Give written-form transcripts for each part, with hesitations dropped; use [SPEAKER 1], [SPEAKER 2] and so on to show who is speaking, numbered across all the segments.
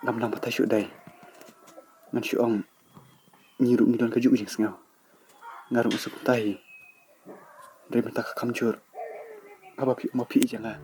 [SPEAKER 1] ngam nang patai syuk dai. Ngan syuk ong nyiru ngidon kaju ujing sengau. Ngarung usuk tai. Dari mentak kamjur. Apa pi mau pi jangan.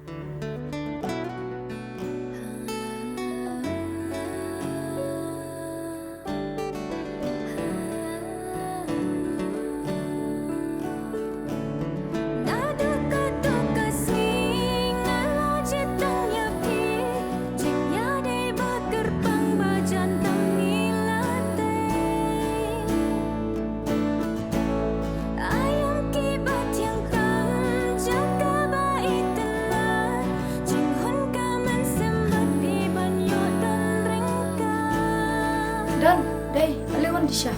[SPEAKER 2] Dan, dai, alewan di siya.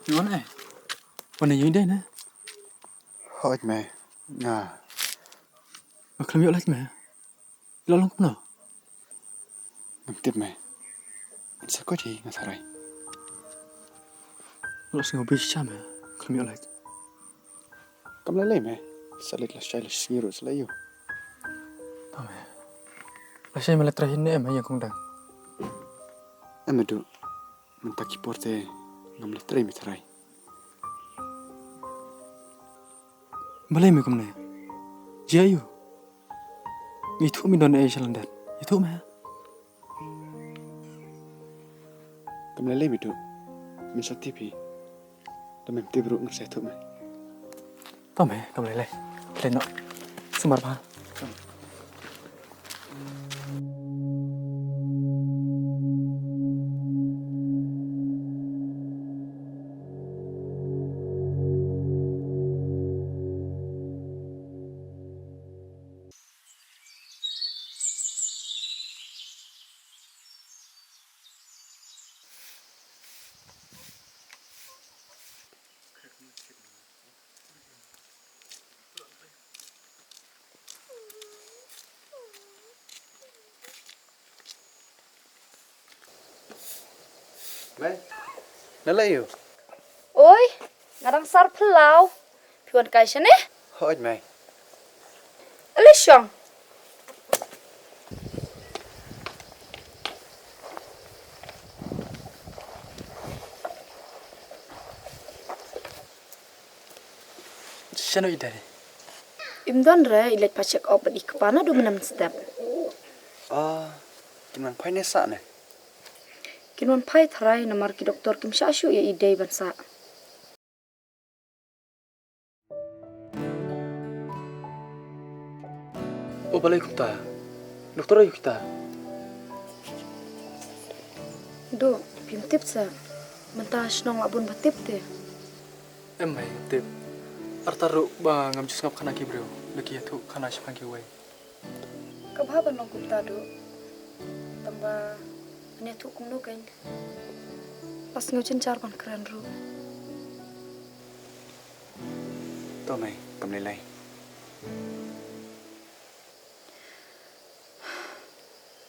[SPEAKER 3] Gimana eh? Mana yang ini na?
[SPEAKER 1] Hoi mày. Nga.
[SPEAKER 3] Kalau yuk lagi mah. Lalu kemana?
[SPEAKER 1] Ngam tip mày. Sa ko di nga sarai.
[SPEAKER 3] Lalu sih ngobrol siapa mah? Kalau yuk lagi.
[SPEAKER 1] Kam lai mày. Salit la syai la siru selayu.
[SPEAKER 3] Apa mah? Rasanya malah terakhir ni emang yang kong dang.
[SPEAKER 1] Amedu. Mentaki porte ngam la trai mi tarai.
[SPEAKER 3] Balai mi kemana? Jaya. Itu mi don Asia landat. Itu mah.
[SPEAKER 1] Kam lai mi du. Mi sa tipi. Lamem tibru ngar sa tu mày.
[SPEAKER 3] Apa mah? Kamu leleh. Leno. Semar pa.
[SPEAKER 1] Mày. Nalayu.
[SPEAKER 2] Oi, ngarang sar pelau. Piwan kai siya ne?
[SPEAKER 1] Hoi mày.
[SPEAKER 2] Alisyong.
[SPEAKER 3] Siapa itu dari?
[SPEAKER 2] Imdon re ilet pacek obat ikepana do menam step.
[SPEAKER 1] Kiman pai ne sa ne.
[SPEAKER 2] Kinwan pai tharai namar ki doktor kim shashu ya idei bansa.
[SPEAKER 3] Oh balai kita. Dokter ayo kita.
[SPEAKER 2] Do, pim tip sa. Mentas nong abun batip te.
[SPEAKER 3] Emai tip. Artaru bang ngam jus ngap kana ki bro. Lagi itu kana siapa ki way.
[SPEAKER 2] Kabhaban nong kupta do. Tamba ane tu kum no kain. Pas ngucin carban keren ru.
[SPEAKER 1] To mày. Kam lai.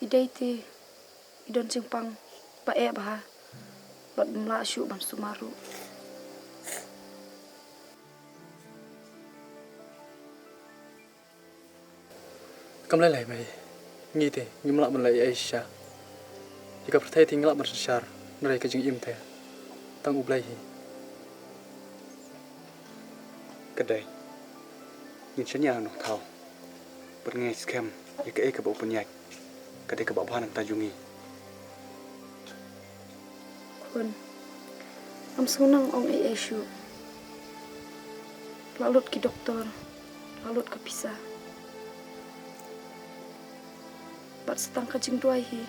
[SPEAKER 2] Idei ti idon simpang pa e bah. Bat mla syu ban sumaru.
[SPEAKER 3] Kamu leleh mai. Ngite, ngimlak melai Aisyah. Jika percaya tinggal bersesar, nerai kejeng im teh. Tang ublai hi.
[SPEAKER 1] Kedai. Nhìn chân nhà nó thao. Bật nghe scam. Như cái bộ phận nhạc. Kedai ke bawah ta jungi.
[SPEAKER 2] Kun. Am sunang ong e syu. Lalut ki doktor. Lalut ke pisah. Bat setang kajing tuai hi.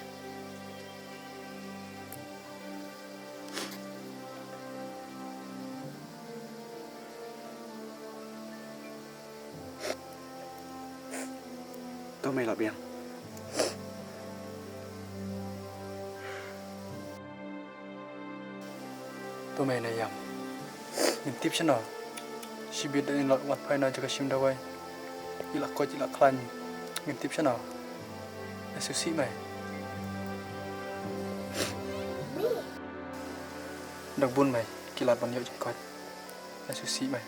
[SPEAKER 1] To mày là biang.
[SPEAKER 3] ตัวแม่นายยำเงินทิพย์ฉันหรอชีวิตได้หลักวัดภายในจะกระชิมได้ไว้อีหลักก็อีหลักคลันเงินทิพย์ฉันหรอไอ้ซูซี่ไหมดักบุญไหมกีฬาบอลเยอะจังก่อนไอ้ซูซี่ไหม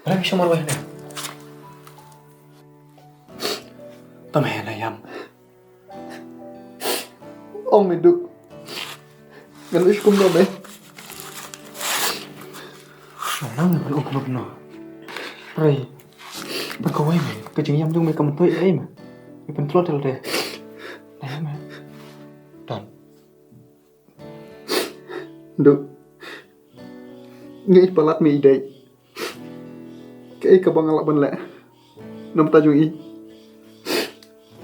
[SPEAKER 1] Berapa bisa marwah ini? Pemain ayam. Ông mày được. Ngân ít cũng đâu đấy. Nó người vẫn ôm ngập nọ. Rồi. Bà có ai mày? Cái chuyện nhâm dung mày cầm một tuổi ấy mà. Mày vẫn flot rồi. Đấy mà. Đòn. Được. Nghĩ pelat mi ide. Kay kabang alaban la. Nam tajung i.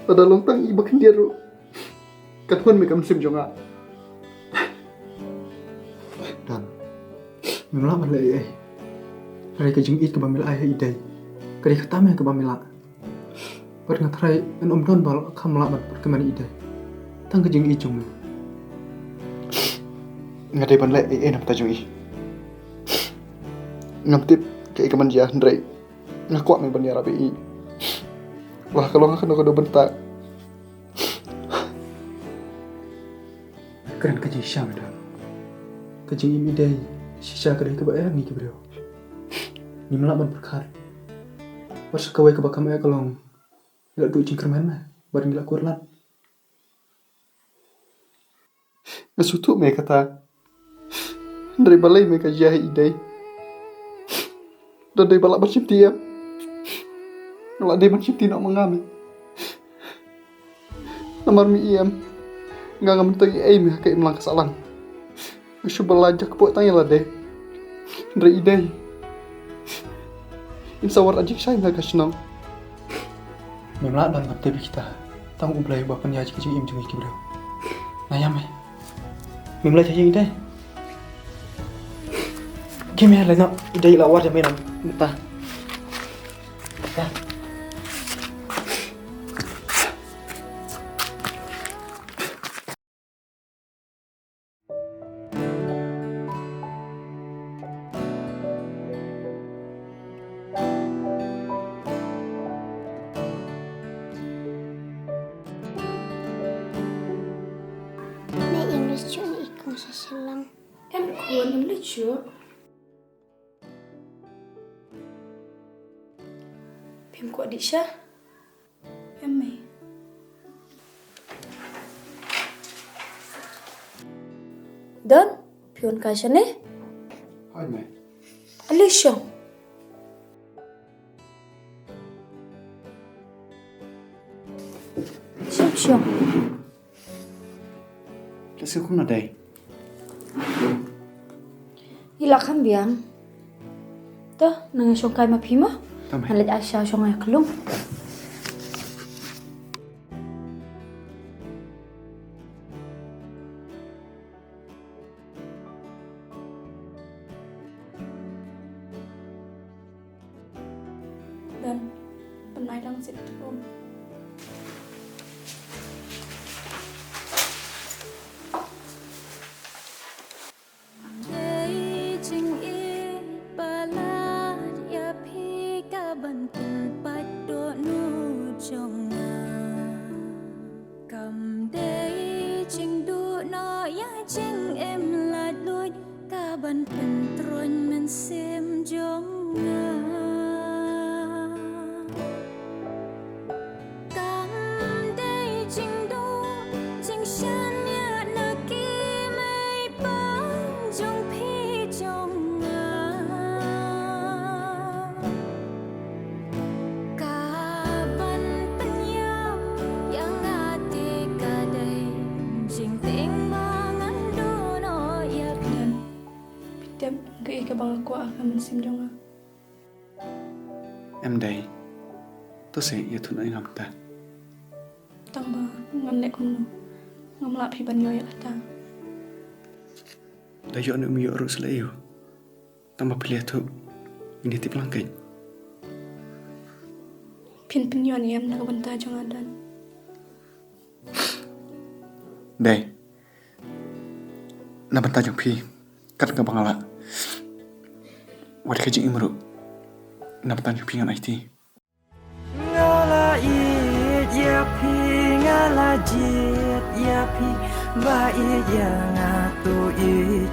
[SPEAKER 1] Pada lontang i bakin dia ru. Katun mi kam sim jonga. Dan. Mi mala ban la ai. Rai ka jing i kabang mila ai ide. Kadi kata me kabang mila. Par ngatrai an don bal kam la ban perkemani ide. Tang ka jing i jung. Ngadai ban la ai nam tajung i. Ngam tip kayak keman dia Andre ngakuat main bani Arabi i. Wah kalau nggak kena bentak. Keren kerja Syam dah. Kerja ini deh. Sisa kerja kebayang ni kebriau. Ni melaban perkara. Pas kawai kebakam ayah kalau nggak duit cingkremen mah. Barang nggak kurlan. Nasutuk mereka kata. Dari balai mereka jahi idai. Dan dia balak bercinta ya. Kalau dia bercinta nak mengambil. Namar mi iam. Nggak ngamentang iam kayak melang kesalahan. Aku belajar kepok tanya lah deh. Dari ide. Insawar aja saya nggak kasih. Memang dan ngerti kita. Tahu ublay bapak ni aja kecil iam juga bro. Nayam eh. Memang aja ide. Gimana lah nak ide lawar je mainan. Entah. Ya.
[SPEAKER 4] Mẹ em nói chuyện này không sẽ xem.
[SPEAKER 2] Em cuốn em lấy chưa? Em kuat Disha. Em mày. Dan, pion kasih ni?
[SPEAKER 1] Hai mày.
[SPEAKER 2] Alicia. Siap.
[SPEAKER 1] Kasi aku nak day.
[SPEAKER 2] Ilakhan biang. Dah, nangisong kay mapima. Halit Aisyah siya ngayon kalong. Dan penai lang si Tum. ke bang aku akan mensim jonga.
[SPEAKER 1] Em đây. Tôi sẽ yêu thương anh ngầm ta.
[SPEAKER 2] Tamba ngam lek kumno. Ngam lap hi ban yoy ata.
[SPEAKER 1] Dah yo nak miyo urus lah iyo. Tambah pilih tu. Ini tip langkai.
[SPEAKER 2] Pin penyon yam nak benta jonga dan.
[SPEAKER 1] Đây. Nak benta jong pi. Kat ke bangala. Wadah kajing imru. Nak benta jong pi ngan IT.
[SPEAKER 5] Ngala it ya pi ngala jit ya pi ba it ya ngatu it